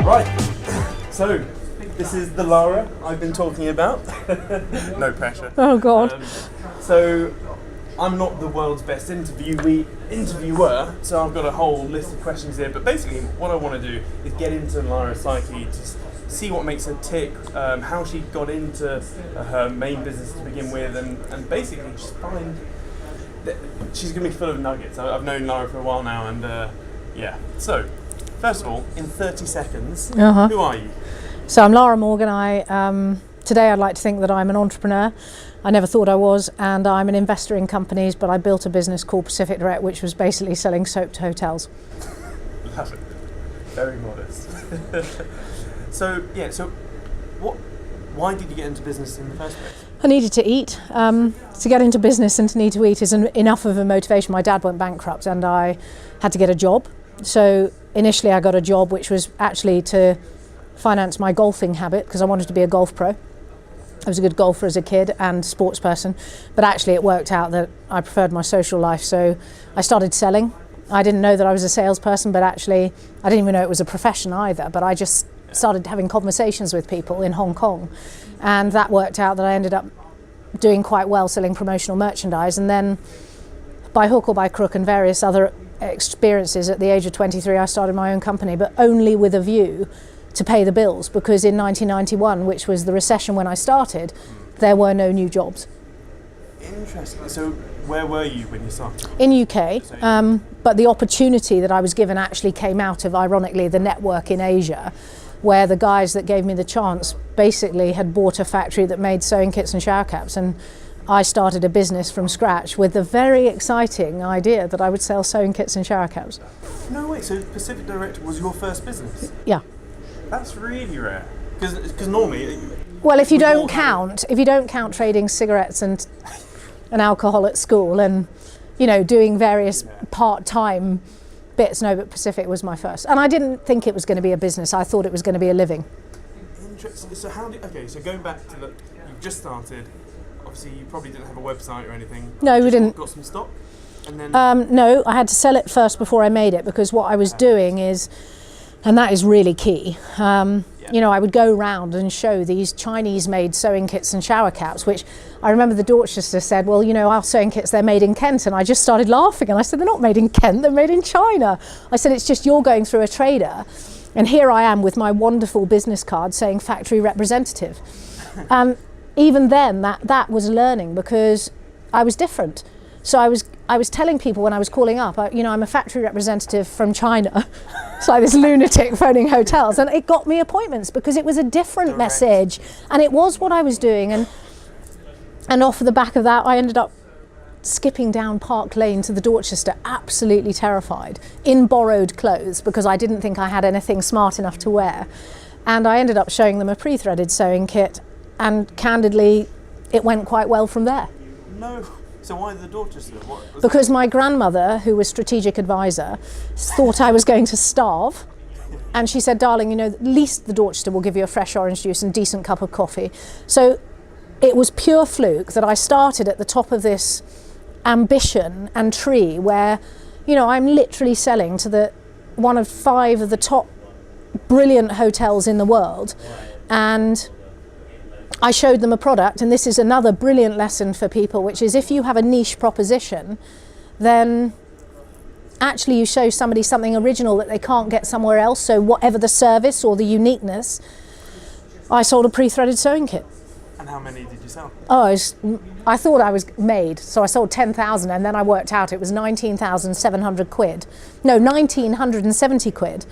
Right, so this is the Lara I've been talking about. No pressure. Oh God. So I'm not the world's best interviewer, so I've got a whole list of questions here, but basically what I want to do is get into Lara's psyche to see what makes her tick, how she got into her main business to begin with, and basically just find that she's going to be full of nuggets. I've known Lara for a while now, and yeah. So, first of all, in 30 seconds, who are you? So I'm Lara Morgan. Today I'd like to think that I'm an entrepreneur. I never thought I was, and I'm an investor in companies, but I built a business called Pacific Direct, which was basically selling soap to hotels. Love it. Very modest. So why did you get into business in the first place? I needed to eat. To get into business and to need to eat is enough of a motivation. My dad went bankrupt and I had to get a job. So initially I got a job which was actually to finance my golfing habit because I wanted to be a golf pro. I was a good golfer as a kid and sports person, but actually it worked out that I preferred my social life. So I started selling. I didn't know that I was a salesperson, but actually I didn't even know it was a profession either, but I just started having conversations with people in Hong Kong, and that worked out that I ended up doing quite well selling promotional merchandise. And then by hook or by crook and various other experiences, at the age of 23 I started my own company, but only with a view to pay the bills, because in 1991, which was the recession when I started, there were no new jobs. Interesting. So where were you when you started? In UK, but the opportunity that I was given actually came out of, ironically, the network in Asia, where the guys that gave me the chance basically had bought a factory that made sewing kits and shower caps, and I started a business from scratch with the very exciting idea that I would sell sewing kits and shower caps. No way, so Pacific Direct was your first business? Yeah. That's really rare, because normally... Well, if you don't count trading cigarettes and alcohol at school and, doing various part-time bits, no, but Pacific was my first. And I didn't think it was going to be a business, I thought it was going to be a living. Interesting. So so going back to you just started, obviously you probably didn't have a website or anything. No, we didn't. Got some stock? And then... No, I had to sell it first before I made it, because what I was doing is, and that is really key, I would go round and show these Chinese-made sewing kits and shower caps, which I remember the Dorchester said, well, our sewing kits, they're made in Kent. And I just started laughing and I said, they're not made in Kent, they're made in China. I said, it's just you're going through a trader. And here I am with my wonderful business card saying factory representative. Even then, that was learning, because I was different. So I was telling people when I was calling up, I'm a factory representative from China. It's like this lunatic phoning hotels, and it got me appointments because it was a different message, and it was what I was doing. And off the back of that, I ended up skipping down Park Lane to the Dorchester, absolutely terrified, in borrowed clothes, because I didn't think I had anything smart enough to wear. And I ended up showing them a pre-threaded sewing kit, and candidly, it went quite well from there. No. So why the Dorchester? Because my grandmother, who was strategic advisor, thought I was going to starve. And she said, darling, at least the Dorchester will give you a fresh orange juice and decent cup of coffee. So it was pure fluke that I started at the top of this ambition and tree where, I'm literally selling to one of 5 of the top brilliant hotels in the world. And I showed them a product, and this is another brilliant lesson for people, which is if you have a niche proposition, then actually you show somebody something original that they can't get somewhere else. So whatever the service or the uniqueness, I sold a pre-threaded sewing kit. And how many did you sell? I thought I was made, so I sold 10,000, and then I worked out it was 19,700 quid. No, 1,970 quid.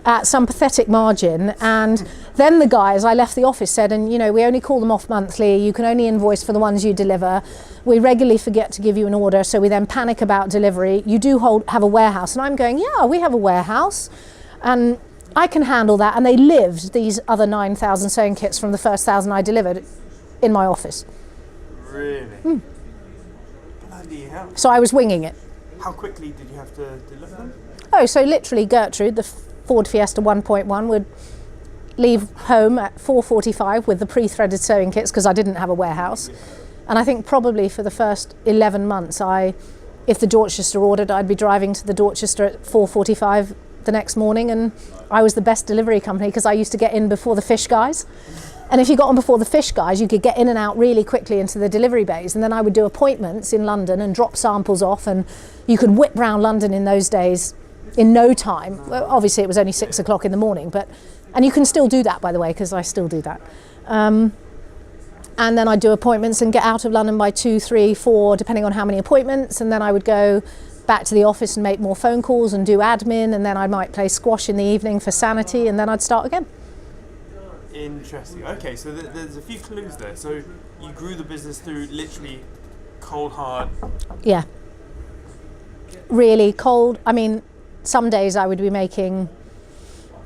At some pathetic margin. And then the guys, I left the office, said, and we only call them off monthly, you can only invoice for the ones you deliver, we regularly forget to give you an order, so we then panic about delivery. You do have a warehouse. And I'm going, yeah, we have a warehouse and I can handle that. And they lived these other 9,000 sewing kits from the first 1,000 I delivered in my office. Really? Bloody hell. So I was winging it. How quickly did you have to deliver them? So literally Gertrude, the Ford Fiesta 1.1, would leave home at 4:45 with the pre-threaded sewing kits, because I didn't have a warehouse. And I think probably for the first 11 months, if the Dorchester ordered, I'd be driving to the Dorchester at 4:45 the next morning, and I was the best delivery company because I used to get in before the fish guys. And if you got on before the fish guys, you could get in and out really quickly into the delivery bays. And then I would do appointments in London and drop samples off, and you could whip round London in those days in no time. Well, obviously it was only 6 o'clock in the morning, and you can still do that, by the way, because I still do that. And then I'd do appointments and get out of London by 2, 3, 4, depending on how many appointments. And then I would go back to the office and make more phone calls and do admin. And then I might play squash in the evening for sanity, and then I'd start again. Interesting. Okay, so there's a few clues there. So you grew the business through literally cold hard. Yeah. Really cold. I mean, some days I would be making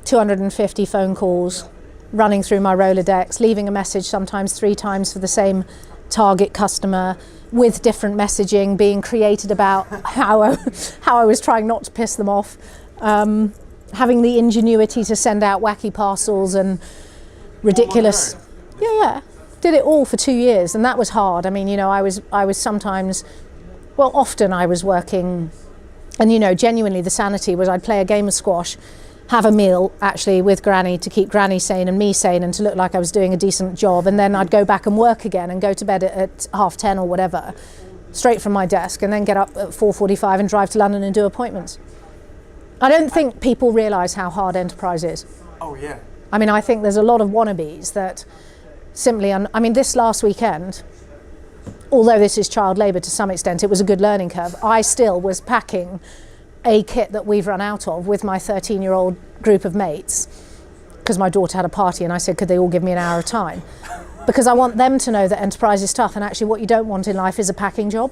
250 phone calls, running through my Rolodex, leaving a message sometimes 3 times for the same target customer, with different messaging being created about how I was trying not to piss them off, having the ingenuity to send out wacky parcels and ridiculous. Yeah. Did it all for 2 years, and that was hard. I mean, I was sometimes, well, often I was working, and genuinely the sanity was I'd play a game of squash, have a meal actually with Granny to keep Granny sane and me sane and to look like I was doing a decent job, and then I'd go back and work again and go to bed at 10:30 or whatever, straight from my desk, and then get up at 4:45 and drive to London and do appointments. I don't think people realise how hard enterprise is. Oh yeah. I mean, I think there's a lot of wannabes that simply, I mean, this last weekend, although this is child labour to some extent, it was a good learning curve. I still was packing a kit that we've run out of with my 13-year-old group of mates, because my daughter had a party, and I said, could they all give me an hour of time? Because I want them to know that enterprise is tough, and actually what you don't want in life is a packing job.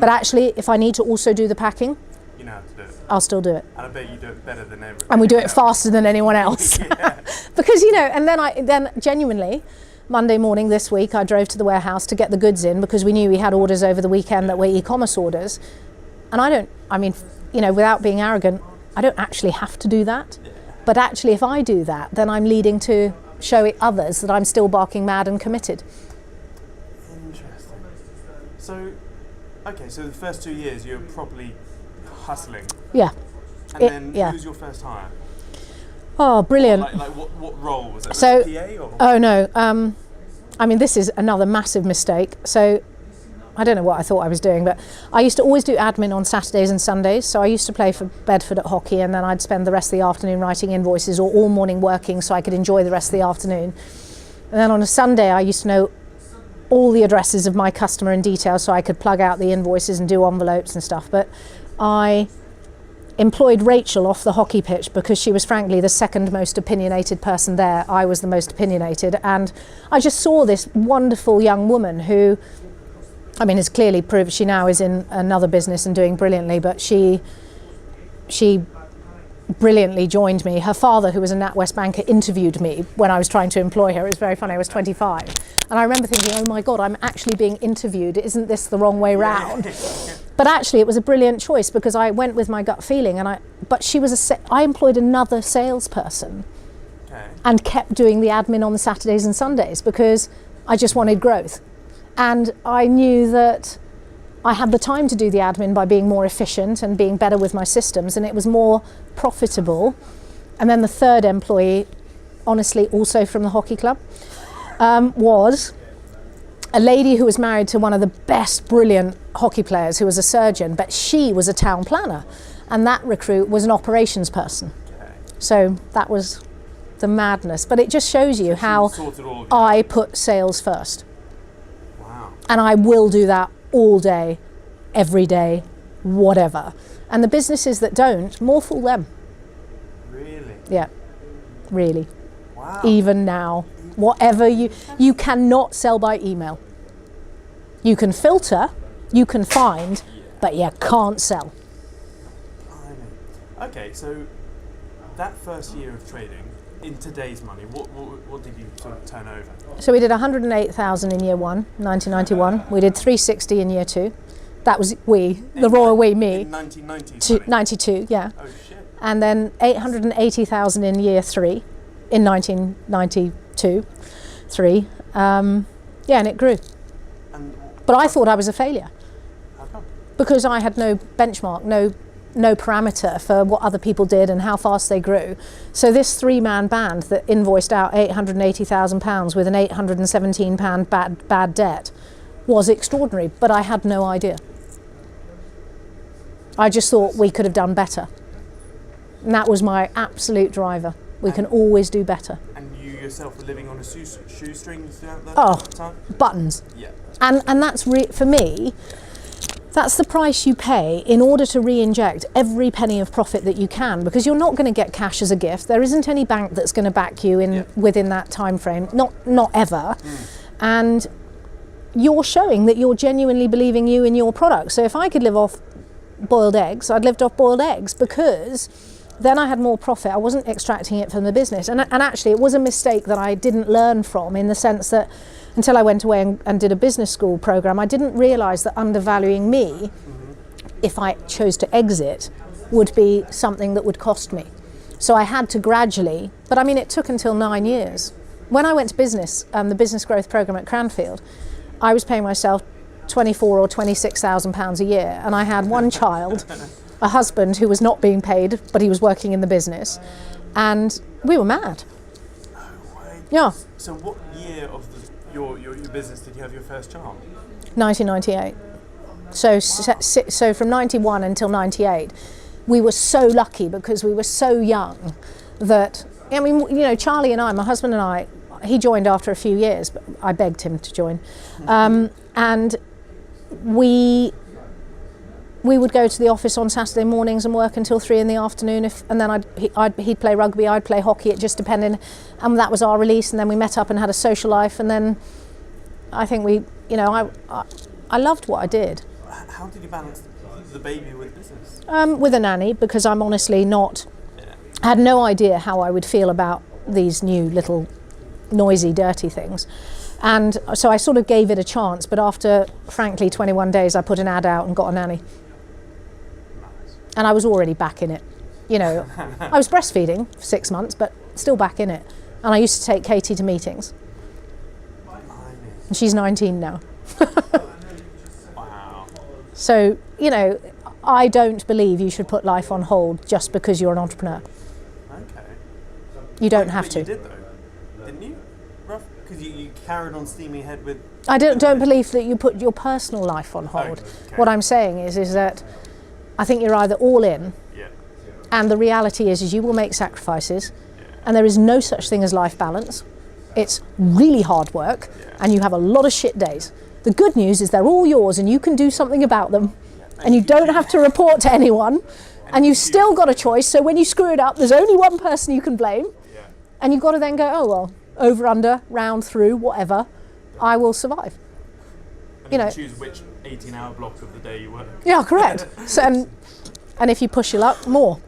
But actually, if I need to also do the packing, you know how to do it. I'll still do it. And I bet you do it better than everyone. And we do it faster than anyone else. Yeah. Because, and then genuinely, Monday morning this week, I drove to the warehouse to get the goods in, because we knew we had orders over the weekend that were e-commerce orders. And without being arrogant, I don't actually have to do that. Yeah. But actually, if I do that, then I'm leading to show others that I'm still barking mad and committed. Interesting. So the first 2 years you're probably hustling. Yeah. And then who was your first hire? Oh, brilliant. What role was it? So, was it PA or? Oh no. This is another massive mistake. So I don't know what I thought I was doing, but I used to always do admin on Saturdays and Sundays. So I used to play for Bedford at hockey, and then I'd spend the rest of the afternoon writing invoices, or all morning working so I could enjoy the rest of the afternoon. And then on a Sunday, I used to know all the addresses of my customer in detail so I could plug out the invoices and do envelopes and stuff. But I employed Rachel off the hockey pitch because she was frankly the second most opinionated person there. I was the most opinionated, and I just saw this wonderful young woman who, has clearly proved, she now is in another business and doing brilliantly, but she brilliantly joined me. Her father, who was a NatWest banker, interviewed me when I was trying to employ her. It was very funny. I was 25. And I remember thinking, oh my God, I'm actually being interviewed. Isn't this the wrong way round? But actually, it was a brilliant choice because I went with my gut feeling. But she was I employed another salesperson and kept doing the admin on the Saturdays and Sundays because I just wanted growth. And I knew that I had the time to do the admin by being more efficient and being better with my systems, and it was more profitable. And then the third employee, honestly, also from the hockey club, was a lady who was married to one of the best, brilliant hockey players who was a surgeon, but she was a town planner, and that recruit was an operations person. So that was the madness. But it just shows you how I put sales first. Wow. And I will do that all day, every day, whatever. And the businesses that don't, more fool them. Really? Yeah, really. Wow. Even now, whatever you cannot sell by email. You can filter, you can find, but you can't sell. Okay, so that first year of trading, in today's money, what did you sort of turn over? So we did 108,000 in year one, 1991. We did 360 in year two. That was the royal we, me. In 1990? 92, yeah. Oh shit. And then 880,000 in year three, in 1992, and it grew. But I thought I was a failure. How come? Because I had no benchmark, no no parameter for what other people did and how fast they grew. So this 3-man band that invoiced out £880,000 with an £817 bad debt was extraordinary, but I had no idea. I just thought we could have done better. And that was my absolute driver. We can always do better. And you yourself were living on a shoestring throughout that time? Buttons. Yeah. And that's, for me, that's the price you pay in order to re-inject every penny of profit that you can, because you're not going to get cash as a gift. There isn't any bank that's going to back you within that time frame, not ever. And you're showing that you're genuinely believing you in your product. So if I could live off boiled eggs, I'd lived off boiled eggs, because then I had more profit. I wasn't extracting it from the business. And actually, it was a mistake that I didn't learn from, in the sense that until I went away and did a business school program, I didn't realise that undervaluing me, if I chose to exit, would be something that would cost me. So I had to gradually, but I mean, it took until 9 years. When I went to business, the business growth program at Cranfield, I was paying myself £24,000 or £26,000 a year, and I had one child, a husband who was not being paid, but he was working in the business, and we were mad. No way. Yeah. So what year of your business did you have your first child? 1998. So from 91 until 98, we were so lucky because we were so young that, I mean, you know, Charlie and I, my husband and I, he joined after a few years, but I begged him to join. And we would go to the office on Saturday mornings and work until 3 in the afternoon. And then he'd play rugby, I'd play hockey. It just depended. And that was our release. And then we met up and had a social life. And then I think I loved what I did. How did you balance the baby with business? With a nanny, because I'm honestly not. I had no idea how I would feel about these new little noisy, dirty things. And so I sort of gave it a chance, but after, frankly, 21 days, I put an ad out and got a nanny. Nice. And I was already back in it. You know, I was breastfeeding for 6 months, but still back in it. And I used to take Katie to meetings. And she's 19 now. Wow. So, you know, I don't believe you should put life on hold just because you're an entrepreneur. Okay. You don't have to. You did, though, didn't you? Because you carried on steaming ahead with... I don't believe that you put your personal life on hold. Okay. What I'm saying is that I think you're either all in, and the reality is you will make sacrifices, and there is no such thing as life balance. It's really hard work, and you have a lot of shit days. The good news is they're all yours, and you can do something about them, and you don't have to report to anyone, and you've still got a choice. So when you screw it up, there's only one person you can blame, and you've got to then go, oh well, over, under, round, through, whatever, I will survive. And you know, choose which 18-hour block of the day you work. Yeah, correct. So, and if you push your luck, more.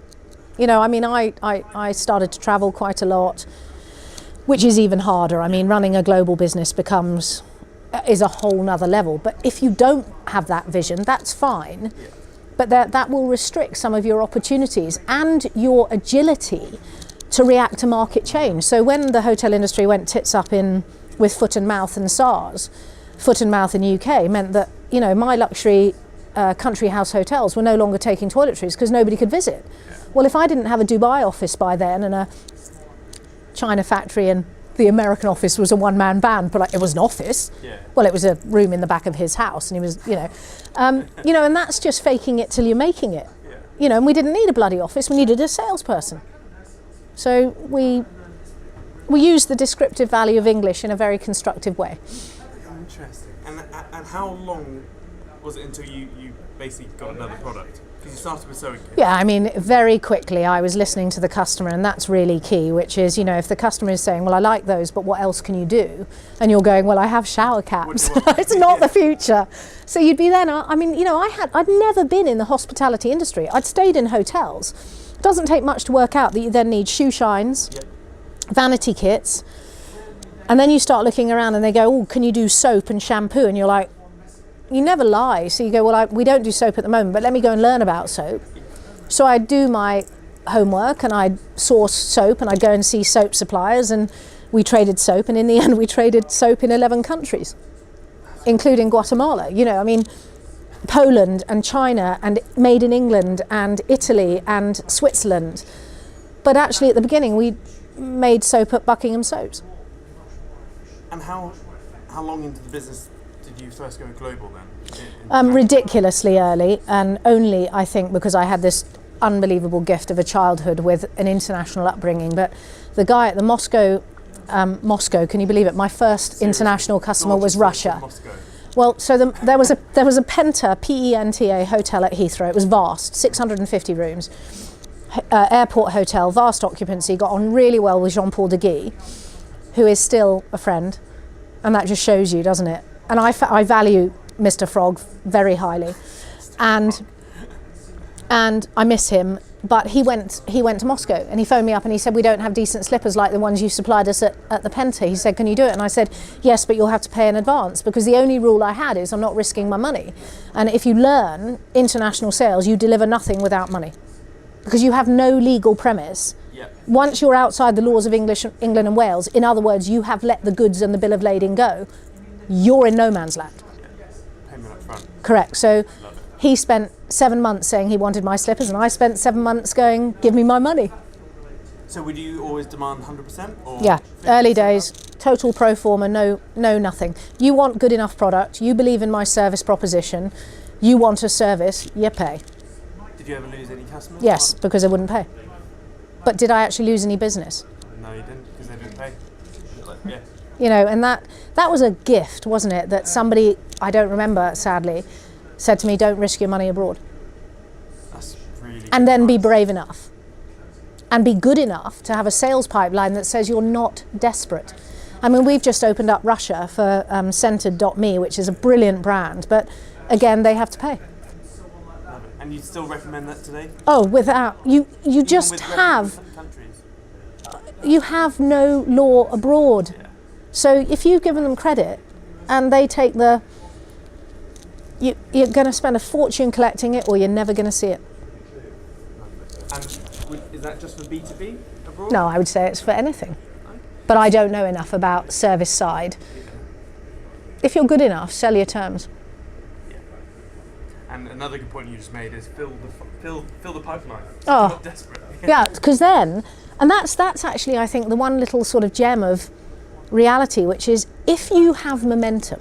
You know, I mean, I started to travel quite a lot, which is even harder. I mean, running a global business is a whole nother level. But if you don't have that vision, that's fine. Yeah. But that will restrict some of your opportunities and your agility to react to market change. So when the hotel industry went tits up with foot and mouth and SARS, foot and mouth in UK meant that, you know, my luxury country house hotels were no longer taking toiletries because nobody could visit. Yeah. Well, if I didn't have a Dubai office by then and a China factory, and the American office was a one-man band, but like, it was an office. Yeah. Well, it was a room in the back of his house, and he was, you know, and that's just faking it till you're making it. Yeah. You know, and we didn't need a bloody office; we needed a salesperson. So we use the descriptive value of English in a very constructive way. Interesting. And how long was it until you basically got another product? Because you started with sewing kits. Yeah, I mean, very quickly I was listening to the customer, and that's really key, which is, you know, if the customer is saying, well, I like those, but what else can you do? And you're going, well, I have shower caps. It's not the future. So you'd be then, I mean, you know, I'd never been in the hospitality industry. I'd stayed in hotels. It doesn't take much to work out that you then need shoe shines, vanity kits, and then you start looking around and they go, oh, can you do soap and shampoo? And you're like, you never lie. So you go, well, we don't do soap at the moment, but let me go and learn about soap. So I'd do my homework and I'd source soap and I'd go and see soap suppliers, and we traded soap, and in the end we traded soap in 11 countries, including Guatemala. You know, I mean, Poland and China and made in England and Italy and Switzerland. But actually at the beginning we made soap at Buckingham Soaps. And how long into the business did you first go global then? Ridiculously early, and only I think because I had this unbelievable gift of a childhood with an international upbringing. But the guy at the Moscow, can you believe it? My first Seriously? international customer was Russia. Moscow. Well, so there was a Penta, P-E-N-T-A hotel at Heathrow. It was vast, 650 rooms, airport hotel, vast occupancy. Got on really well with Jean-Paul de Guy, who is still a friend, and that just shows you, doesn't it? And I value Mr. Frog very highly, and I miss him. But he went to Moscow, and he phoned me up and he said, we don't have decent slippers like the ones you supplied us at the Penta. He said, can you do it? And I said, yes, but you'll have to pay in advance, because the only rule I had is I'm not risking my money. And if you learn international sales, you deliver nothing without money, because you have no legal premise. Yep. Once you're outside the laws of England and Wales, in other words, you have let the goods and the bill of lading go, you're in no man's land. Payment up front. Correct. So he spent 7 months saying he wanted my slippers, and I spent 7 months going, give me my money. So would you always demand 100%? Or Yeah, early days, total pro forma, no nothing. You want good enough product, you believe in my service proposition, you want a service, you pay. Did you ever lose any customers? Yes, because they wouldn't pay. But did I actually lose any business? No, you didn't, because they didn't pay. Yeah. You know, and that was a gift, wasn't it? That somebody, I don't remember, sadly, said to me, don't risk your money abroad. That's really And then be advice. brave enough. And be good enough to have a sales pipeline that says you're not desperate. I mean, we've just opened up Russia for Centered.me, which is a brilliant brand, but again, they have to pay. Love it. And you'd still recommend that today? Oh, without, you Even just with have, countries? you have no law abroad. Yeah. So if you've given them credit and they take you're going to spend a fortune collecting it, or you're never going to see it. And is that just for B2B abroad? No, I would say it's for anything. But I don't know enough about service side. If you're good enough, sell your terms. Yeah. And another good point you just made is fill the pipeline. Oh. Not desperate. Yeah, because then, and that's actually, I think, the one little sort of gem of reality, which is if you have momentum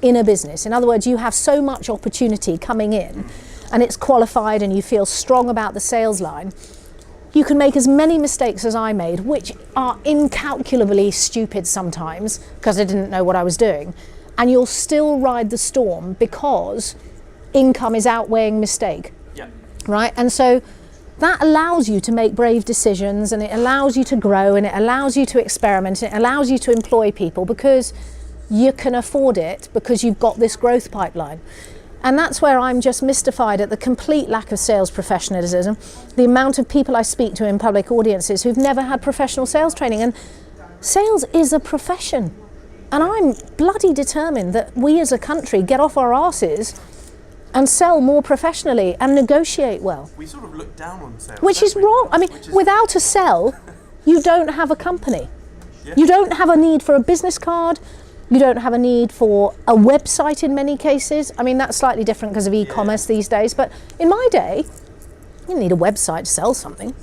in a business, in other words, you have so much opportunity coming in and it's qualified and you feel strong about the sales line, you can make as many mistakes as I made, which are incalculably stupid sometimes because I didn't know what I was doing, and you'll still ride the storm because income is outweighing mistake. Yeah. Right? And so that allows you to make brave decisions, and it allows you to grow, and it allows you to experiment, and it allows you to employ people because you can afford it, because you've got this growth pipeline. And that's where I'm just mystified at the complete lack of sales professionalism, the amount of people I speak to in public audiences who've never had professional sales training. And sales is a profession. And I'm bloody determined that we as a country get off our asses and sell more professionally and negotiate well. We sort of look down on sales. Which is wrong. I mean, without a sell, you don't have a company. Yeah. You don't have a need for a business card. You don't have a need for a website in many cases. I mean, that's slightly different because of e-commerce these days. But in my day, you didn't need a website to sell something.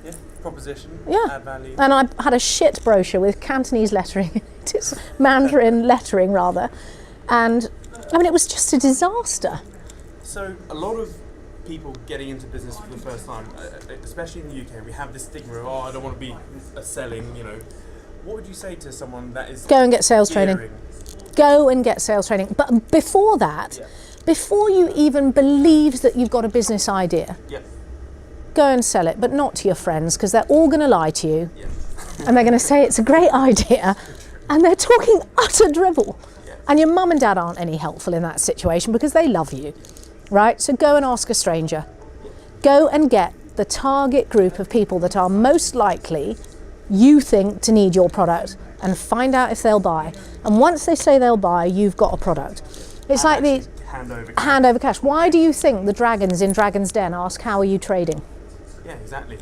Yeah, proposition, Yeah. add value. And I had a shit brochure with Cantonese lettering. It's Mandarin lettering, rather. And, I mean, it was just a disaster. So a lot of people getting into business for the first time, especially in the UK, we have this stigma of, I don't want to be selling, you know. What would you say to someone that is Go and get sales training. gearing? Go and get sales training. But before that, before you even believe that you've got a business idea, go and sell it, but not to your friends, because they're all going to lie to you. And they're going to say it's a great idea, and they're talking utter drivel. And your mum and dad aren't any helpful in that situation because they love you, right? So go and ask a stranger. Go and get the target group of people that are most likely you think to need your product, and find out if they'll buy. And once they say they'll buy, you've got a product. It's like the hand over cash. Why do you think the dragons in Dragon's Den ask, how are you trading? Yeah, exactly.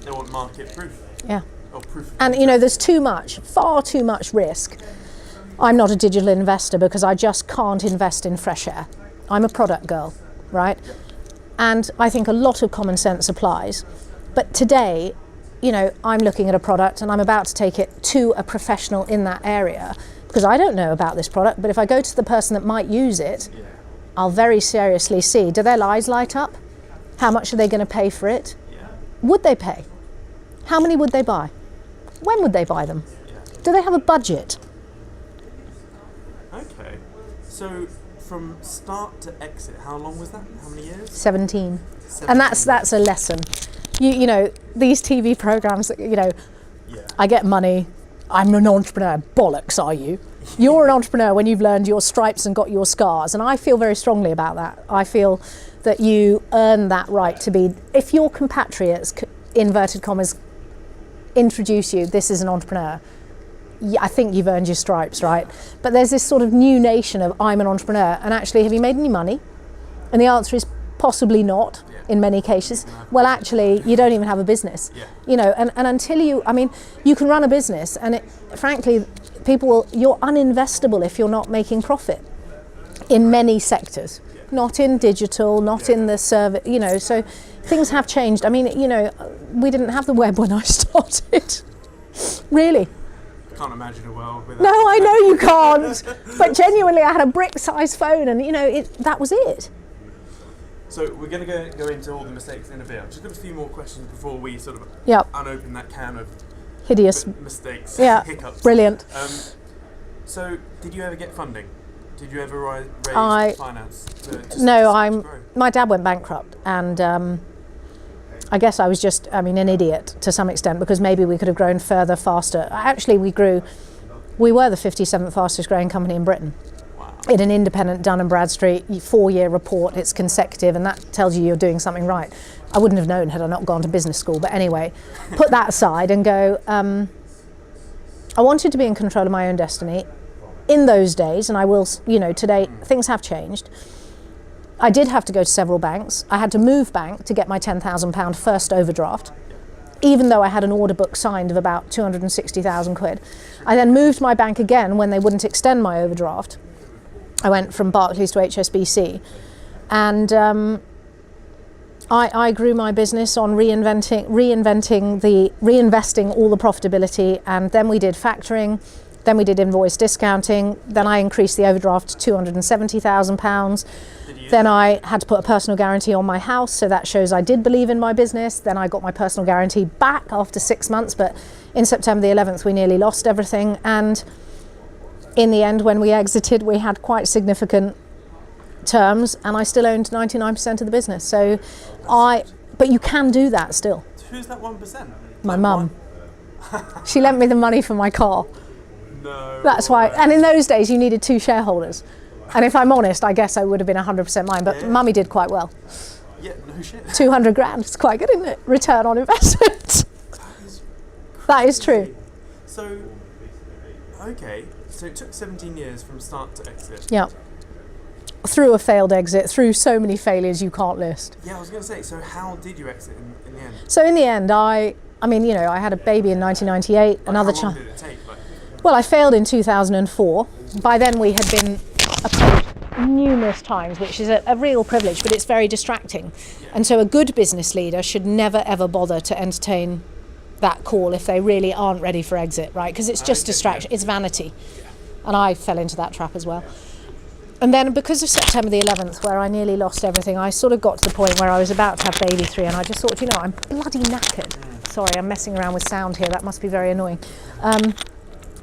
They want market proof. Yeah. Or proof. And you know, there's far too much risk. I'm not a digital investor because I just can't invest in fresh air. I'm a product girl, right? And I think a lot of common sense applies. But today, you know, I'm looking at a product and I'm about to take it to a professional in that area because I don't know about this product, but if I go to the person that might use it, I'll very seriously see, do their eyes light up? How much are they going to pay for it? Would they pay? How many would they buy? When would they buy them? Do they have a budget? Okay. So from start to exit, how long was that? How many years? 17. And that's a lesson. You know, these TV programs, you know, I get money, I'm an entrepreneur. Bollocks, are you? You're an entrepreneur when you've learned your stripes and got your scars. And I feel very strongly about that. I feel that you earn that right to be, if your compatriots, inverted commas, introduce you, this is an entrepreneur, I think you've earned your stripes, right? But there's this sort of new nation of I'm an entrepreneur, and actually, have you made any money? And the answer is possibly not in many cases. Well, actually, you don't even have a business. You know, and until you, I mean, you can run a business, and frankly, you're uninvestable if you're not making profit in many sectors. Not in digital, not in the service, you know, so things have changed. I mean, you know, we didn't have the web when I started, really. I can't imagine a world without. No, I know you can't, but genuinely I had a brick-sized phone and, you know, that was it. So we're going to go into all the mistakes in a bit. I've just got a few more questions before we sort of unopen that can of hideous mistakes, hiccups. Brilliant. So did you ever get funding? Did you ever raise finance? My dad went bankrupt, and I guess I was just, an idiot to some extent, because maybe we could have grown further, faster. Actually, we were the 57th fastest growing company in Britain. Wow. In an independent Dun & Bradstreet 4-year report, it's consecutive, and that tells you you're doing something right. I wouldn't have known had I not gone to business school, but anyway, put that aside and go, I wanted to be in control of my own destiny. In those days, and I will, you know, today things have changed. I did have to go to several banks. I had to move bank to get my £10,000 first overdraft, even though I had an order book signed of about 260,000 quid. I then moved my bank again when they wouldn't extend my overdraft. I went from Barclays to HSBC, and I grew my business on reinvesting all the profitability, and then we did factoring. Then we did invoice discounting. Then I increased the overdraft to £270,000. Then I had to put a personal guarantee on my house, so that shows I did believe in my business. Then I got my personal guarantee back after 6 months, but in September the 11th we nearly lost everything. And in the end, when we exited, we had quite significant terms, and I still owned 99% of the business. So but you can do that still. Who's that 1%? My mum. She lent me the money for my car. No. That's why, and in those days you needed 2 shareholders. And if I'm honest, I guess I would have been 100% mine, but Mummy did quite well. Yeah, no shit. 200 grand, it's quite good, isn't it? Return on investment. That is true. So, okay, so it took 17 years from start to exit. Yeah. Through a failed exit, through so many failures you can't list. Yeah, I was going to say, so how did you exit in the end? So in the end, I had a baby in 1998, another child. How long did it take? Well, I failed in 2004. By then we had been approached numerous times, which is a real privilege, but it's very distracting. And so a good business leader should never ever bother to entertain that call if they really aren't ready for exit, right? Because it's just distraction, it's vanity. And I fell into that trap as well. And then because of September the 11th, where I nearly lost everything, I sort of got to the point where I was about to have baby 3, and I just thought, I'm bloody knackered. Sorry, I'm messing around with sound here, that must be very annoying.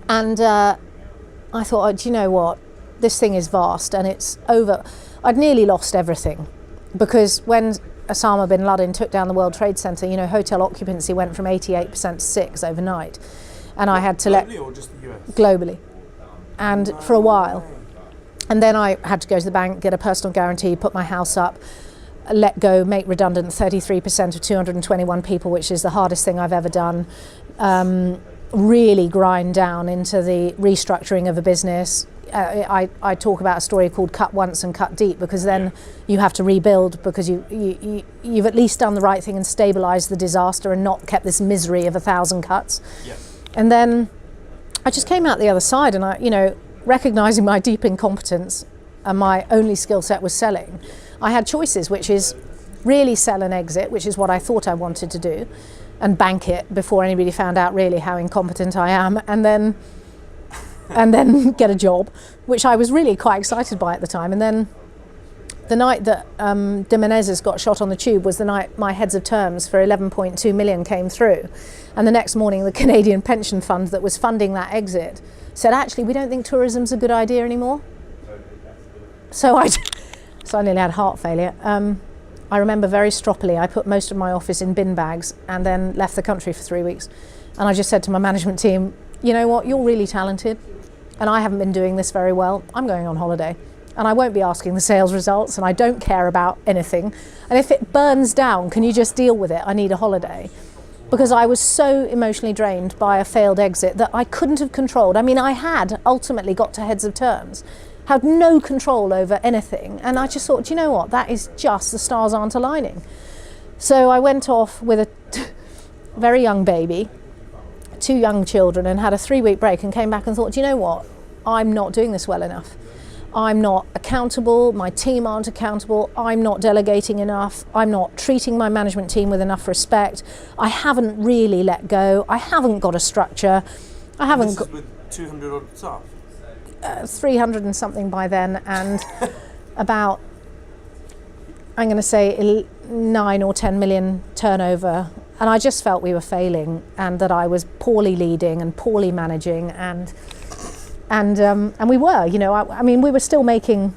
And I thought, do you know what? This thing is vast and it's over. I'd nearly lost everything, because when Osama bin Laden took down the World Trade Center, hotel occupancy went from 88% to 6% overnight. And I had to globally or just the US? Globally. And for a while. And then I had to go to the bank, get a personal guarantee, put my house up, let go, make redundant 33% of 221 people, which is the hardest thing I've ever done. Really grind down into the restructuring of a business. I talk about a story called cut once and cut deep, because then you have to rebuild, because you've at least done the right thing and stabilized the disaster and not kept this misery of 1,000 cuts. Yeah. And then I just came out the other side, and I, recognizing my deep incompetence, and my only skill set was selling, I had choices, which is really sell and exit, which is what I thought I wanted to do, and bank it before anybody found out really how incompetent I am, and then get a job, which I was really quite excited by at the time. And then the night that de Menezes got shot on the tube was the night my heads of terms for 11.2 million came through. And the next morning, the Canadian pension fund that was funding that exit said, actually, we don't think tourism's a good idea anymore. So I nearly had heart failure. I remember very stroppily, I put most of my office in bin bags and then left the country for 3 weeks. And I just said to my management team, you know what, you're really talented and I haven't been doing this very well. I'm going on holiday and I won't be asking the sales results and I don't care about anything. And if it burns down, can you just deal with it? I need a holiday. Because I was so emotionally drained by a failed exit that I couldn't have controlled. I mean, I had ultimately got to heads of terms, had no control over anything. And I just thought, do you know what? That is just, the stars aren't aligning. So I went off with a very young baby, 2 young children, and had a 3-week break and came back and thought, do you know what? I'm not doing this well enough. I'm not accountable, my team aren't accountable, I'm not delegating enough, I'm not treating my management team with enough respect, I haven't really let go, I haven't got a structure, I haven't got... This is with 200 odd staff? 300 and something by then, and about, I'm going to say 9 or 10 million turnover. And I just felt we were failing and that I was poorly leading and poorly managing, and we were, you know, I mean, we were still making,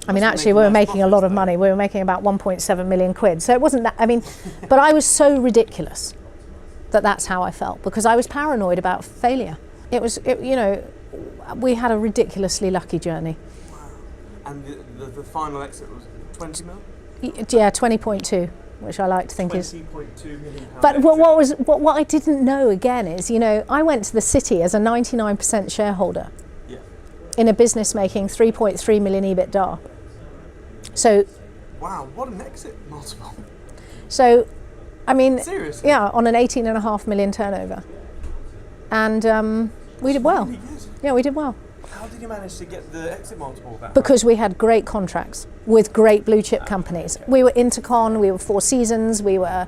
I mean, actually we were making a lot of money. We were making about 1.7 million quid. So it wasn't that, I mean, but I was so ridiculous that that's how I felt, because I was paranoid about failure. You know, we had a ridiculously lucky journey. Wow. And the final exit was 20 mil? Yeah, 20.2. Which I like to think is 20.2 million pounds. But what I didn't know again is, you know, I went to the city as a 99% shareholder, yeah, in a business making 3.3 million EBITDA. So wow, what an exit multiple. So I mean, seriously? Yeah, on an 18.5 million turnover. And we did well. Really good. Yeah, we did well. How did you manage to get the exit multiple that Because we had great contracts with great blue chip companies. We were Intercon, we were Four Seasons, we were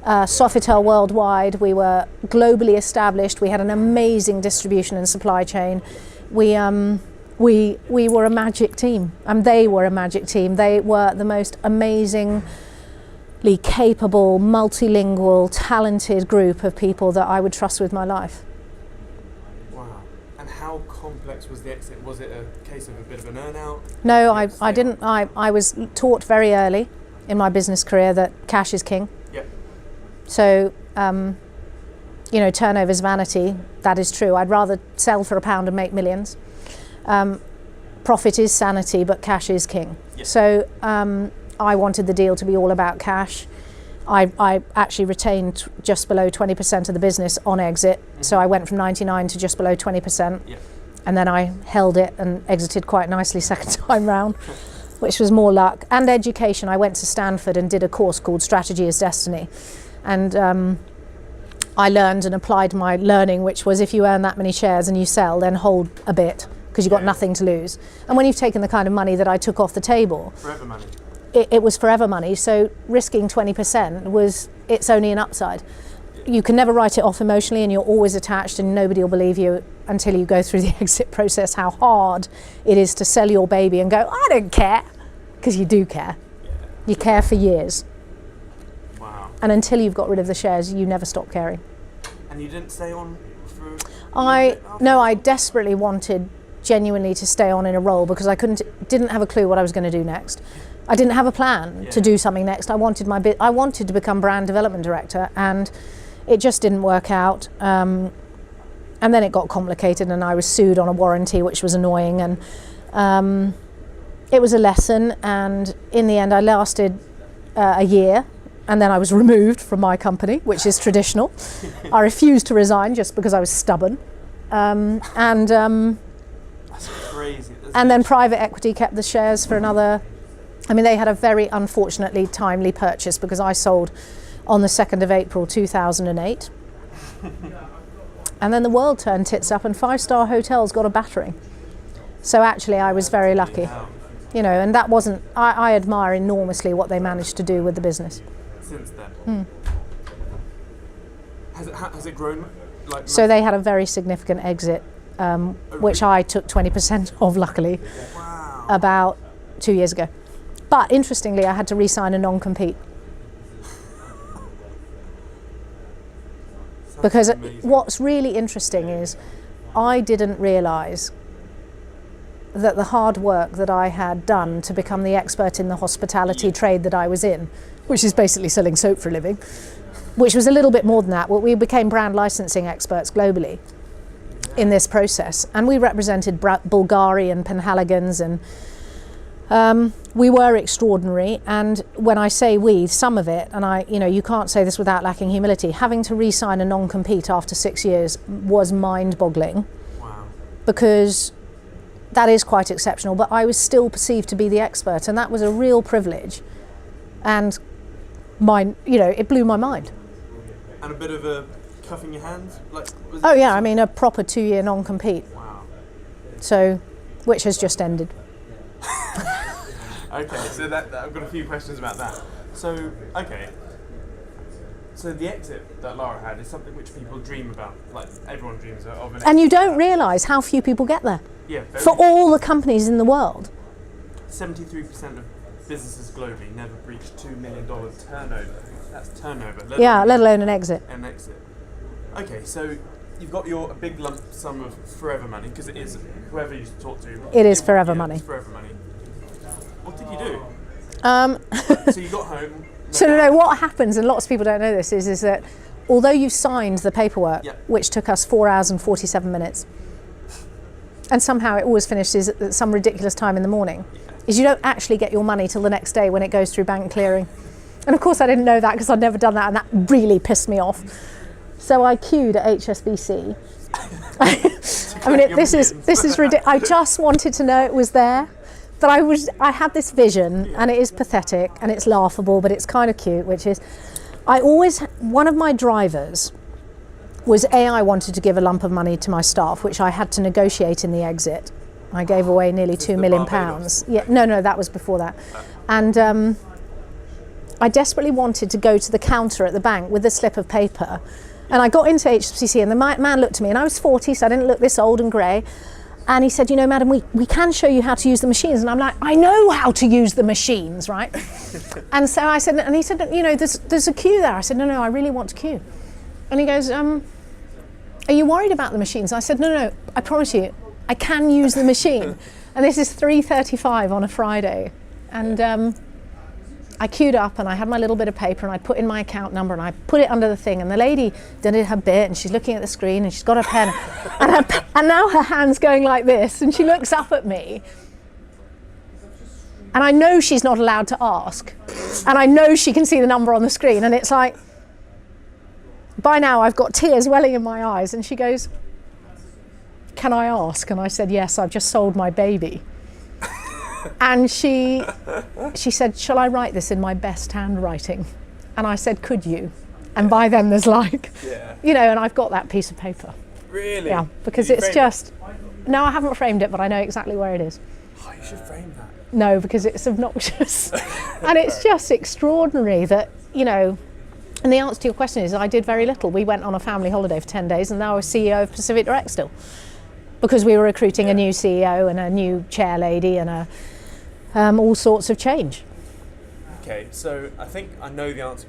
Sofitel Worldwide, we were globally established, we had an amazing distribution and supply chain. We were a magic team, and they were a magic team. They were the most amazingly capable, multilingual, talented group of people that I would trust with my life. How complex was the exit? Was it a case of a bit of an earn-out? No, I didn't. I was taught very early in my business career that cash is king. Yeah. So, you know, turnover's vanity. That is true. I'd rather sell for £1 and make millions. Profit is sanity, but cash is king. Yeah. So I wanted the deal to be all about cash. I actually retained just below 20% of the business on exit. Mm-hmm. So I went from 99 to just below 20%. Yeah. And then I held it and exited quite nicely second time round, which was more luck. And education. I went to Stanford and did a course called Strategy is Destiny. And I learned and applied my learning, which was if you earn that many shares and you sell, then hold a bit, because you've got nothing to lose. And when you've taken the kind of money that I took off the table... Forever money. It was forever money, so risking 20% it's only an upside. You can never write it off emotionally, and you're always attached, and nobody will believe you until you go through the exit process, how hard it is to sell your baby and go, I don't care, because you do care. Yeah. You care for years. Wow. And until you've got rid of the shares, you never stop caring. And you didn't stay on for... No, I desperately wanted genuinely to stay on in a role, because I didn't have a clue what I was going to do next. I didn't have a plan to do something next. I wanted to become brand development director, and it just didn't work out. And then it got complicated, and I was sued on a warranty, which was annoying. And it was a lesson. And in the end, I lasted a year, and then I was removed from my company, which is traditional. I refused to resign just because I was stubborn. That's crazy. And then private equity kept the shares for another. I mean, they had a very unfortunately timely purchase, because I sold on the 2nd of April 2008. And then the world turned tits up and 5-star hotels got a battering. So actually I was very lucky. Wow. You know, and that wasn't, I admire enormously what they managed to do with the business. Since then. Has it grown? Like So they had a very significant exit, which I took 20% of, luckily, wow. about 2 years ago. But interestingly, I had to re-sign a non-compete. Because what's really interesting is I didn't realise that the hard work that I had done to become the expert in the hospitality trade that I was in, which is basically selling soap for a living, which was a little bit more than that. Well, we became brand licensing experts globally in this process, and we represented Bulgari and Penhaligon's, and we were extraordinary. And when I say we, some of it, and you can't say this without lacking humility, having to re-sign a non-compete after 6 years was mind-boggling. Wow. Because that is quite exceptional, but I was still perceived to be the expert, and that was a real privilege. And it blew my mind. And a bit of a cuffing your hands? Oh yeah, I mean a proper 2-year non-compete. Wow. So, which has just ended. Okay, so I've got a few questions about that. So, okay. So the exit that Lara had is something which people dream about. Like, everyone dreams of an exit. And you don't realise how few people get there. Yeah, for all the companies in the world. 73% of businesses globally never breach $2 million turnover. That's turnover. Let alone an exit. An exit. Okay, so you've got a big lump sum of forever money, because it is whoever you talk to. It is forever money. It's forever money. What did you do? So you got home. No, what happens, and lots of people don't know this, is that although you signed the paperwork, which took us 4 hours and 47 minutes, and somehow it always finishes at some ridiculous time in the morning, is you don't actually get your money till the next day when it goes through bank clearing. And of course I didn't know that because I'd never done that, and that really pissed me off. So I queued at HSBC. I mean, this is ridiculous. I just wanted to know it was there. But I had this vision, and it is pathetic and it's laughable, but it's kind of cute, which is, one of my drivers was I wanted to give a lump of money to my staff, which I had to negotiate in the exit. I gave away nearly £2 million. Yeah, no, that was before that. And I desperately wanted to go to the counter at the bank with a slip of paper. And I got into HSBC, and the man looked at me, and I was 40, so I didn't look this old and grey. And he said, madam, we can show you how to use the machines. And I'm like, I know how to use the machines, right? And so I said, and he said, there's a queue there. I said, no, I really want to queue. And he goes, are you worried about the machines? I said, no, I promise you, I can use the machine. And this is 3:35 on a Friday. And I queued up, and I had my little bit of paper, and I put in my account number, and I put it under the thing, and the lady did her bit, and she's looking at the screen, and she's got her pen, and now her hand's going like this, and she looks up at me, and I know she's not allowed to ask, and I know she can see the number on the screen, and it's like, by now I've got tears welling in my eyes, and she goes, can I ask? And I said, yes, I've just sold my baby. And she said, shall I write this in my best handwriting? And I said, could you? And by then there's and I've got that piece of paper. Really? Yeah, because it's just, no, I haven't framed it, but I know exactly where it is. Oh, you should frame that. No, because it's obnoxious. And it's just extraordinary that, and the answer to your question is I did very little. We went on a family holiday for 10 days, and now I'm CEO of Pacific Direct still. Because we were recruiting a new CEO and a new chair lady and all sorts of change. Okay, so I think I know the answer.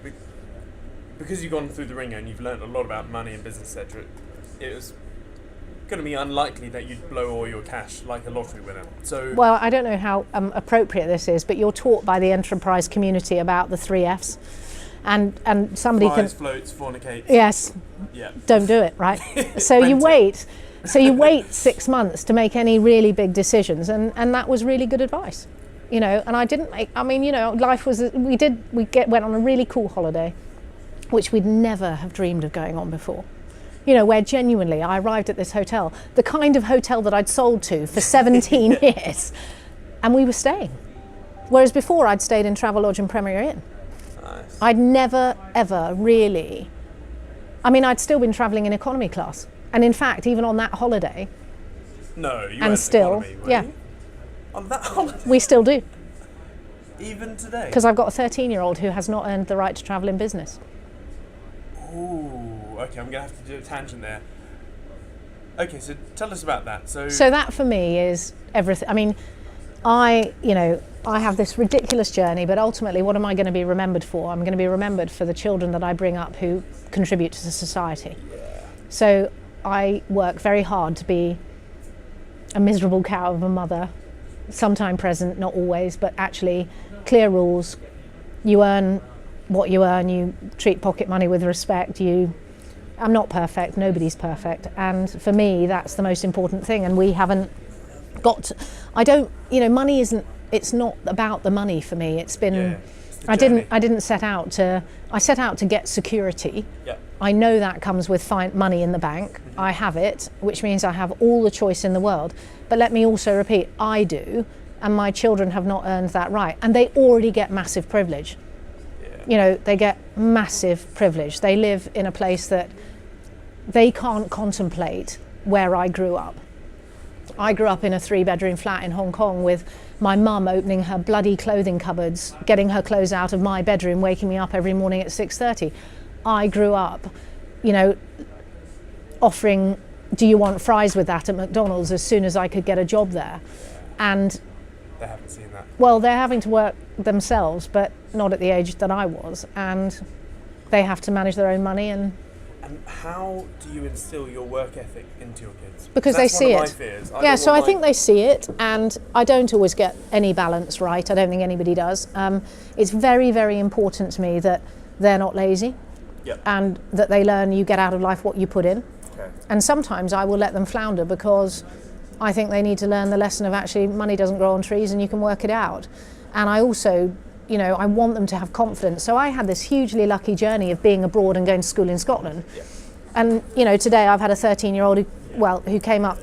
Because you've gone through the ringer and you've learned a lot about money and business, etc., it was going to be unlikely that you'd blow all your cash like a lottery winner. So, well, I don't know how appropriate this is, but you're taught by the enterprise community about the 3 Fs. And somebody flies, can... floats, fornicates. Yes. Yeah. Don't do it, right? So you wait. So you wait 6 months to make any really big decisions, and that was really good advice. And I didn't make, life was, went on a really cool holiday, which we'd never have dreamed of going on before. Where genuinely I arrived at this hotel, the kind of hotel that I'd sold to for 17 years, and we were staying. Whereas before I'd stayed in Travelodge and Premier Inn. Nice. I'd never, ever really, I'd still been travelling in economy class. And in fact, even on that holiday, No, you and weren't still, economy, were yeah, you? On that holiday? we still do. Even today? Because I've got a 13-year-old who has not earned the right to travel in business. Ooh, okay, I'm going to have to do a tangent there. Okay, so tell us about that. So that for me is everything. I mean, I have this ridiculous journey, but ultimately what am I going to be remembered for? I'm going to be remembered for the children that I bring up who contribute to society. Yeah. So I work very hard to be a miserable cow of a mother, sometime present, not always, but actually clear rules. You earn what you earn, you treat pocket money with respect, I'm not perfect, nobody's perfect, and for me that's the most important thing, and we haven't got money isn't, it's not about the money for me. It's been I didn't set out to, I set out to get security. Yeah. I know that comes with money in the bank. I have it, which means I have all the choice in the world. But let me also repeat, I do, and my children have not earned that right. And they already get massive privilege. Yeah. They get massive privilege. They live in a place that they can't contemplate where I grew up. I grew up in a 3-bedroom flat in Hong Kong with my mum opening her bloody clothing cupboards, getting her clothes out of my bedroom, waking me up every morning at 6:30. I grew up, offering, do you want fries with that at McDonald's as soon as I could get a job there. And they haven't seen that. Well, they're having to work themselves, but not at the age that I was. And they have to manage their own money. And how do you instill your work ethic into your kids? Because they see it. That's one of my fears. I think they see it, and I don't always get any balance right. I don't think anybody does. It's very, very important to me that they're not lazy. Yep. And that they learn you get out of life what you put in. Okay. And sometimes I will let them flounder because I think they need to learn the lesson of actually money doesn't grow on trees and you can work it out. And I also, I want them to have confidence. So I had this hugely lucky journey of being abroad and going to school in Scotland. Yeah. And, today I've had a 13-year-old who came up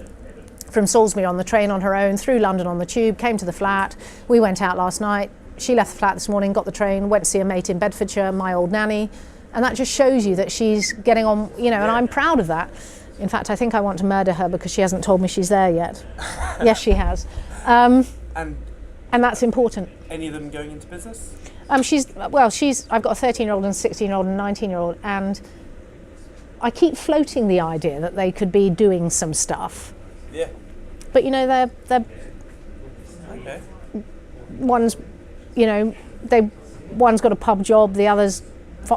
from Salisbury on the train on her own, through London on the tube, came to the flat. We went out last night. She left the flat this morning, got the train, went to see a mate in Bedfordshire, my old nanny. And that just shows you that she's getting on, and I'm proud of that. In fact, I think I want to murder her because she hasn't told me she's there yet. Yes, she has. And that's important. Any of them going into business? I've got a 13-year-old and a 16-year-old and a 19-year-old, and I keep floating the idea that they could be doing some stuff. Yeah. But they're okay. One's got a pub job, the other's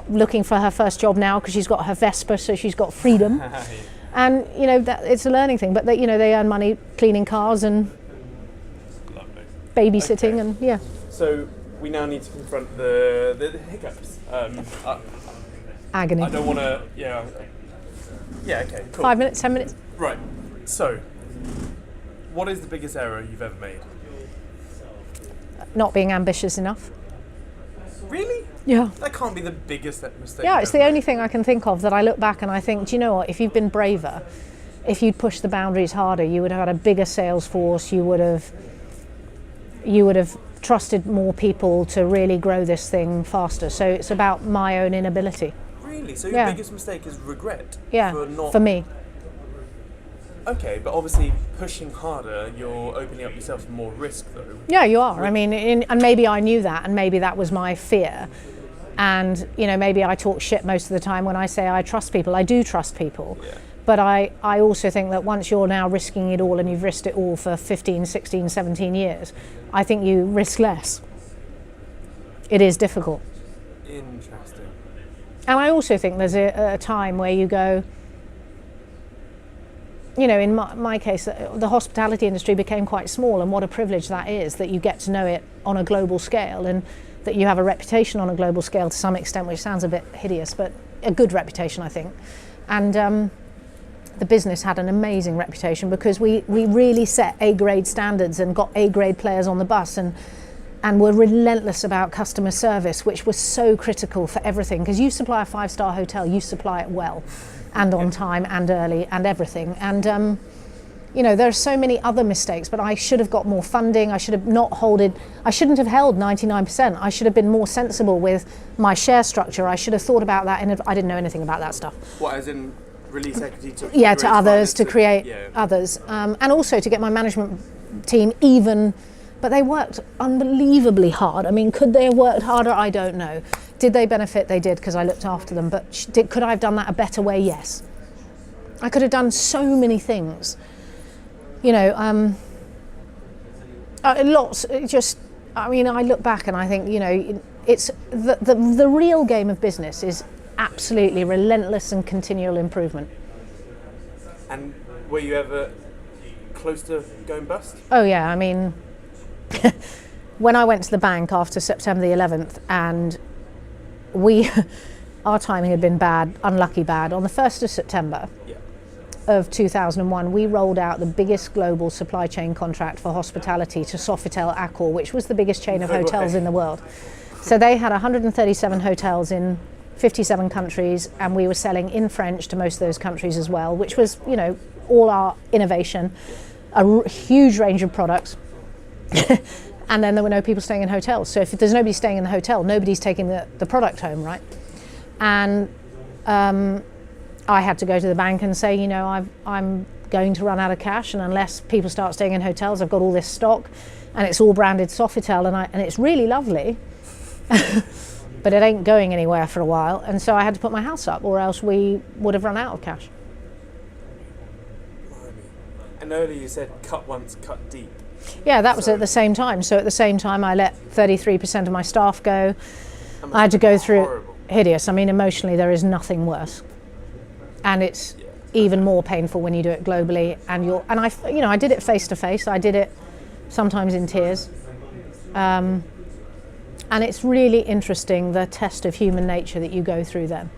looking for her first job now because she's got her Vespa, so she's got freedom. Yeah. And that it's a learning thing, but they earn money cleaning cars and babysitting. Okay. And yeah. So we now need to confront the hiccups. Agony. I don't want to. Yeah. Okay. Cool. 5 minutes, 10 minutes. Right. So, what is the biggest error you've ever made? Not being ambitious enough. Really? Yeah. That can't be the biggest mistake. Yeah, it's the only thing I can think of that I look back and I think, do you know what, if you've been braver, if you'd pushed the boundaries harder, you would have had a bigger sales force, you would have trusted more people to really grow this thing faster. So it's about my own inability. Really? So your biggest mistake is regret? Yeah, for me. Okay, but obviously pushing harder, you're opening up yourself to more risk though. Yeah, you are. I mean, and maybe I knew that, and maybe that was my fear. And, maybe I talk shit most of the time when I say I trust people. I do trust people. Yeah. But I also think that once you're now risking it all and you've risked it all for 15, 16, 17 years, I think you risk less. It is difficult. Interesting. And I also think there's a time where you go, in my case, the hospitality industry became quite small, and what a privilege that is, that you get to know it on a global scale and that you have a reputation on a global scale to some extent, which sounds a bit hideous, but a good reputation, I think. And the business had an amazing reputation because we really set A-grade standards and got A-grade players on the bus and were relentless about customer service, which was so critical for everything. Because you supply a 5-star hotel, you supply it well and on time and early and everything. And there are so many other mistakes, but I should have got more funding. I should have I shouldn't have held 99%. I should have been more sensible with my share structure. I should have thought about that, and I didn't know anything about that stuff. What, as in release equity to to raise others, finance to create yeah. others, and also to get my management team even. But they worked unbelievably hard. I mean, could they have worked harder? I don't know. Did they benefit? They did, because I looked after them. But could I have done that a better way? Yes. I could have done so many things. You know, lots. I mean, I look back and I think, you know, it's the real game of business is absolutely relentless and continual improvement. And were you ever close to going bust? Oh yeah, I mean, when I went to the bank after September the 11th, and our timing had been bad, unlucky bad. On the 1st of September of 2001, we rolled out the biggest global supply chain contract for hospitality to Sofitel Accor, which was the biggest chain of hotels in the world. So they had 137 hotels in 57 countries, and we were selling in French to most of those countries as well, which was, you know, all our innovation, a huge range of products. And then there were no people staying in hotels. So if there's nobody staying in the hotel, nobody's taking the product home, right? And I had to go to the bank and say, you know, I'm going to run out of cash, and unless people start staying in hotels, I've got all this stock, and it's all branded Sofitel, and it's really lovely, but it ain't going anywhere for a while. And so I had to put my house up, or else we would have run out of cash. And earlier you said cut once, cut deep. Yeah, that was at the same time. So at the same time, I let 33% of my staff go. I had to go through hideous. I mean, emotionally, there is nothing worse, and it's even more painful when you do it globally. And I did it face to face. I did it sometimes in tears, and it's really interesting, the test of human nature that you go through then.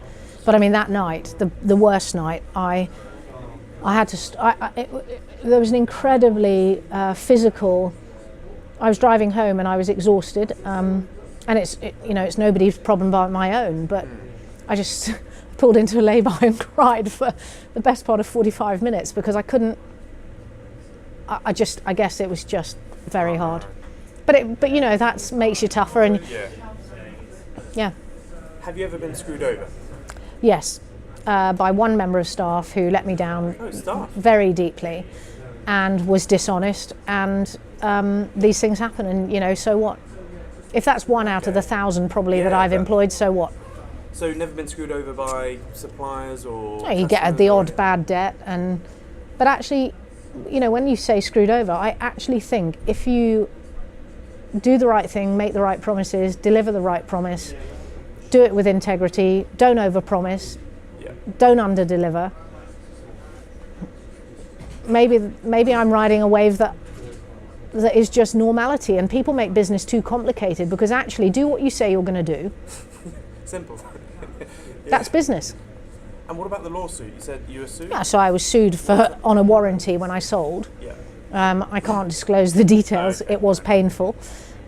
But I mean, that night, the worst night, I had to. There was an incredibly physical. I was driving home and I was exhausted, and it's nobody's problem but my own. But I just pulled into a lay-by and cried for the best part of 45 minutes because I couldn't. I guess it was just very hard. But you know, that makes you tougher, and yeah. Have you ever been screwed over? Yes. By one member of staff who let me down very deeply and was dishonest, and these things happen, and you know, so what? If that's one out of the 1,000 probably that I've employed, so what? So you've never been screwed over by suppliers or... No, you get the odd bad debt, but actually, you know, when you say screwed over, I actually think if you do the right thing, make the right promises, deliver the right promise, do it with integrity, don't overpromise, don't under-deliver. Maybe I'm riding a wave that is just normality, and people make business too complicated, because actually do what you say you're going to do. Simple. That's business. And what about the lawsuit? You said you were sued? Yeah, so I was sued on a warranty when I sold. I can't disclose the details. It was painful.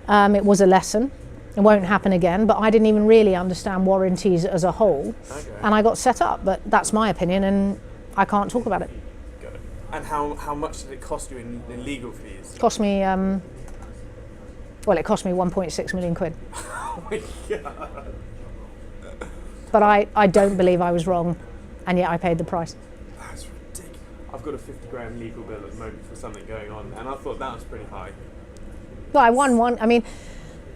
It was a lesson. It won't happen again, but I didn't even really understand warranties as a whole. And I got set up, but that's my opinion, and I can't talk about it. Got it. And how much did it cost you in legal fees? It cost me, it cost me 1.6 million quid. Oh my God. But I don't believe I was wrong, and yet I paid the price. That's ridiculous. I've got a 50 grand legal bill at the moment for something going on, and I thought that was pretty high. Well, I won one. I mean,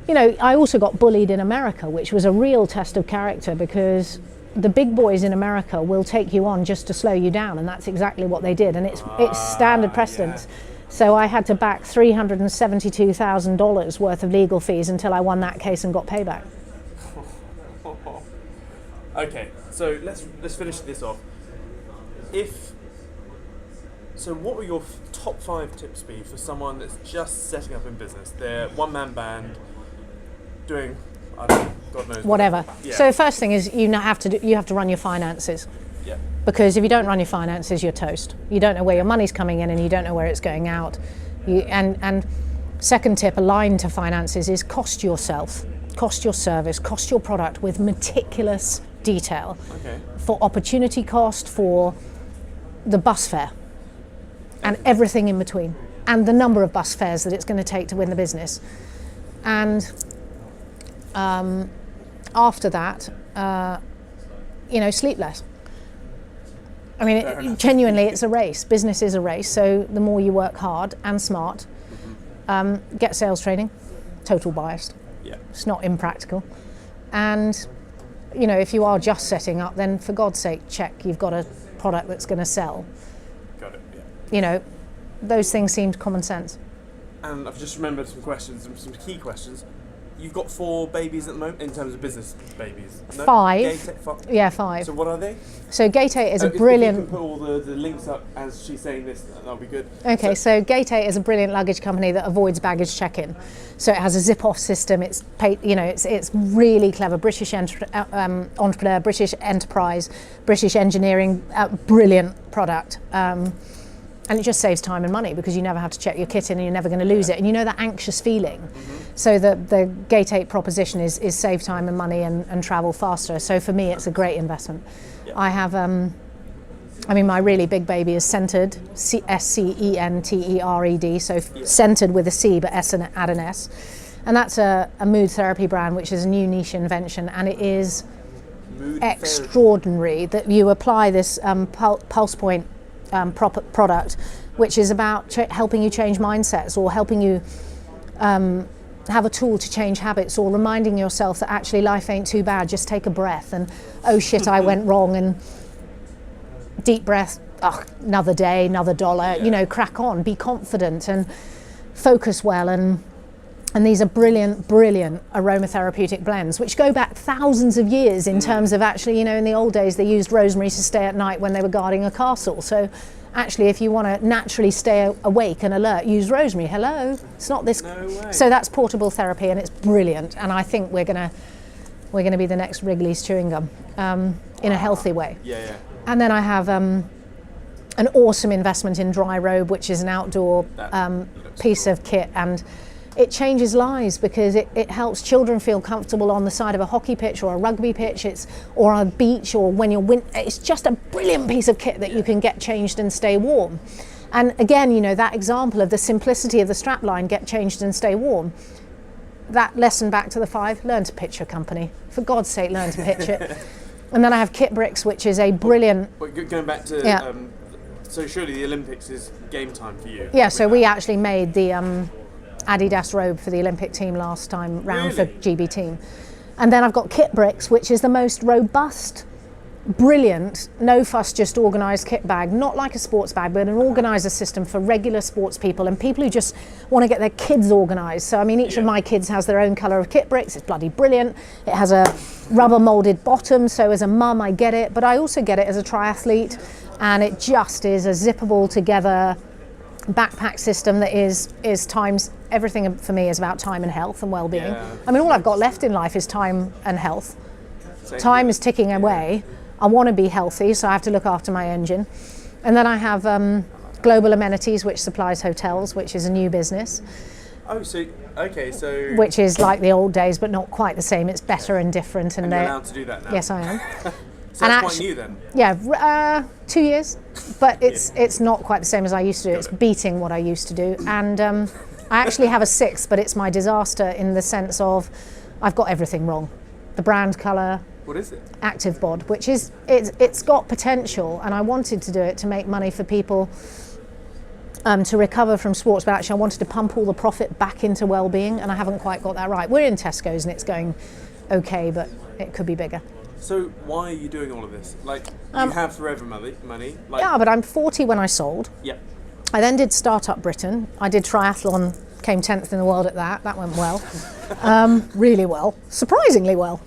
you know, I also got bullied in America, which was a real test of character, because the big boys in America will take you on just to slow you down, and that's exactly what they did, and it's standard precedence. Yeah. So I had to back $372,000 worth of legal fees until I won that case and got payback. Okay, so let's finish this off. So what would your top 5 tips be for someone that's just setting up in business? They're one-man band, doing, I don't know, God knows whatever. Yeah. So the first thing is you have to run your finances. Yeah. Because if you don't run your finances, you're toast. You don't know where your money's coming in, and you don't know where it's going out. And second tip aligned to finances is cost yourself, cost your service, cost your product with meticulous detail. Okay. For opportunity cost, for the bus fare, and everything in between, and the number of bus fares that it's going to take to win the business. And after that, sleep less. I mean, genuinely, it's a race. Business is a race. So the more you work hard and smart, get sales training, total biased. Yeah. It's not impractical. And, you know, if you are just setting up, then for God's sake, check you've got a product that's going to sell. Got it, yeah. You know, those things seemed common sense. And I've just remembered some questions, some key questions. You've got 4 babies at the moment in terms of business babies? No? 5. Five. Yeah, 5. So what are they? So Gate 8 is a If you brilliant... can put all the links up as she's saying this, that'll be good. Okay, so Gate 8 is a brilliant luggage company that avoids baggage check-in. So it has a zip-off system. It's paid, you know, it's really clever. British entrepreneur, British enterprise, British engineering, brilliant product. And it just saves time and money because you never have to check your kit in and you're never going to lose it. And you know that anxious feeling. So the Gate 8 proposition is save time and money and travel faster. So for me, it's a great investment. Yeah. I have, I mean, my really big baby is Scented, Scentered, so Scented with a C, but S and add an S. And that's a mood therapy brand, which is a new niche invention. And it is extraordinary that you apply this pulse point product, which is about helping you change mindsets or helping you have a tool to change habits or reminding yourself that actually life ain't too bad, just take a breath and oh shit, I went wrong, and deep breath, another day, another dollar, you know, crack on, be confident and focus well. And these are brilliant aromatherapeutic blends, which go back thousands of years in terms of actually, you know, in the old days, they used rosemary to stay at night when they were guarding a castle. So actually, if you want to naturally stay awake and alert, use rosemary. Hello, it's not this. No way. So that's portable therapy, and it's brilliant. And I think we're gonna be the next Wrigley's chewing gum in a healthy way. Yeah. And then I have an awesome investment in Dry Robe, which is an outdoor piece of kit, and it changes lives because it helps children feel comfortable on the side of a hockey pitch or a rugby pitch, or on a beach, or when you're it's just a brilliant piece of kit that you can get changed and stay warm. And again, you know, that example of the simplicity of the strapline, get changed and stay warm, that lesson back to the 5, learn to pitch your company. For God's sake, learn to pitch it. And then I have Kit Bricks, which is a brilliant... Going back to... so surely the Olympics is game time for you. Yeah, so we actually made the... Adidas robe for the Olympic team last time round for GB team. And then I've got Kit Bricks, which is the most robust, brilliant, no fuss, just organised kit bag, not like a sports bag, but an organiser system for regular sports people and people who just want to get their kids organised. So I mean, each of my kids has their own colour of Kit Bricks. It's bloody brilliant. It has a rubber moulded bottom, so as a mum I get it, but I also get it as a triathlete, and it just is a zippable together backpack system that is times everything. For me is about time and health and well-being. I mean, all I've got left in life is time and health. Time is ticking away. I want to be healthy, so I have to look after my engine. And then I have Global Amenities, which supplies hotels, which is a new business. Oh, so okay, so which is like the old days, but not quite the same. It's better and different. And you're allowed to do that now. Yes, I am. So that's quite new then. Yeah, 2 years, but it's not quite the same as I used to do. It's beating what I used to do, and I actually have a 6, but it's my disaster in the sense of I've got everything wrong. The brand colour. What is it? Active Bod, which is it's got potential, and I wanted to do it to make money for people to recover from sports, but actually I wanted to pump all the profit back into well-being, and I haven't quite got that right. We're in Tesco's and it's going okay, but it could be bigger. So why are you doing all of this? Like, you have forever money. Like, yeah, but I'm 40 when I sold. Yeah. I then did Startup Britain. I did triathlon, came 10th in the world at that. That went well. Really well. Surprisingly well.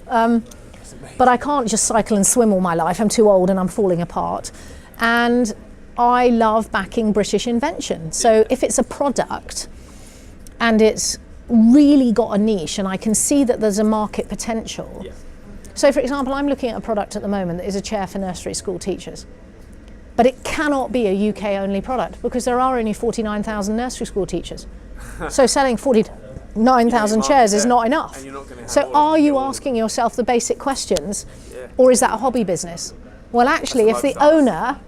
But I can't just cycle and swim all my life. I'm too old and I'm falling apart. And I love backing British invention. So if it's a product and it's really got a niche and I can see that there's a market potential. Yeah. So for example, I'm looking at a product at the moment that is a chair for nursery school teachers. But it cannot be a UK only product because there are only 49,000 nursery school teachers. So selling 49,000 chairs is not enough. And you're not gonna have so are you asking yourself the basic questions, or is that a hobby business? Well, actually, if the owner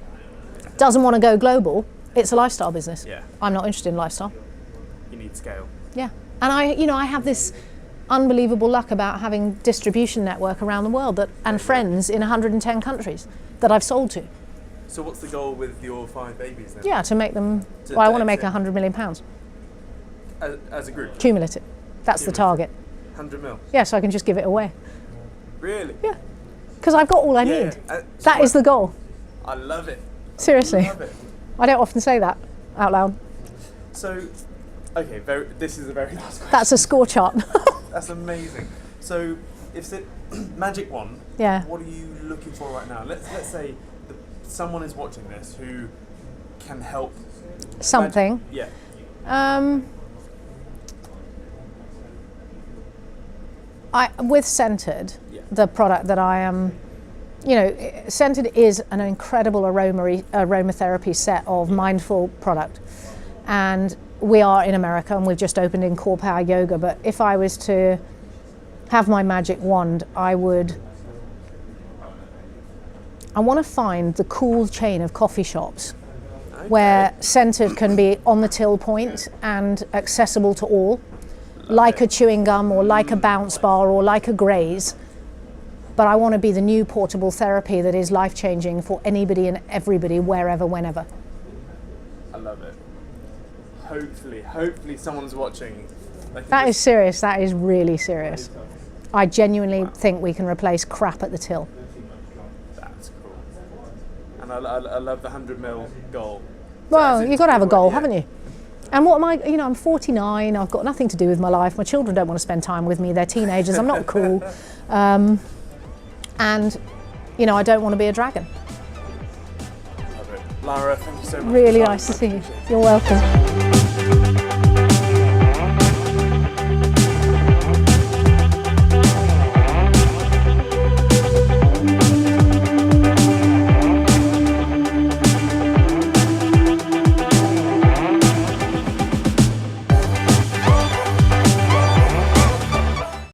doesn't want to go global, it's a lifestyle business. Yeah. I'm not interested in lifestyle. You need scale. Yeah. And I have this unbelievable luck about having distribution network around the world and friends in 110 countries that I've sold to. So what's the goal with your 5 babies then? Yeah, to make them. To- Well, I to want to make exit. £100 million As a group? cumulative. That's the target. 100 mil? Yeah, so I can just give it away. Really? Yeah, because I've got all I Yeah, need. so That is the goal. I love it. Seriously, Love it. I don't often say that out loud. So, okay, this is a very last question. That's a score chart. That's amazing. So, if it magic wand, Yeah. what are you looking for right now? Let's say someone is watching this who can help. Something. Yeah. With Scented, Yeah. the product that I am, Scented is an incredible aromatherapy set of mindful product. And we are in America and we've just opened in Core Power Yoga. But if I was to have my magic wand, I want to find the cool chain of coffee shops where Scented can be on the till point and accessible to all, like a chewing gum or like a bounce bar or like a graze. But I want to be the new portable therapy that is life-changing for anybody and everybody, wherever, whenever. I love it. Hopefully someone's watching. That is serious. That is really serious. I genuinely think we can replace crap at the till. That's cool. And I love the 100 mil goal. Well, you've got to have a goal, haven't you? And what am I, I'm 49, I've got nothing to do with my life. My children don't want to spend time with me, they're teenagers, I'm not cool. And, I don't want to be a dragon. Love it. Lara, thank you so much. Really nice to see you. You're welcome.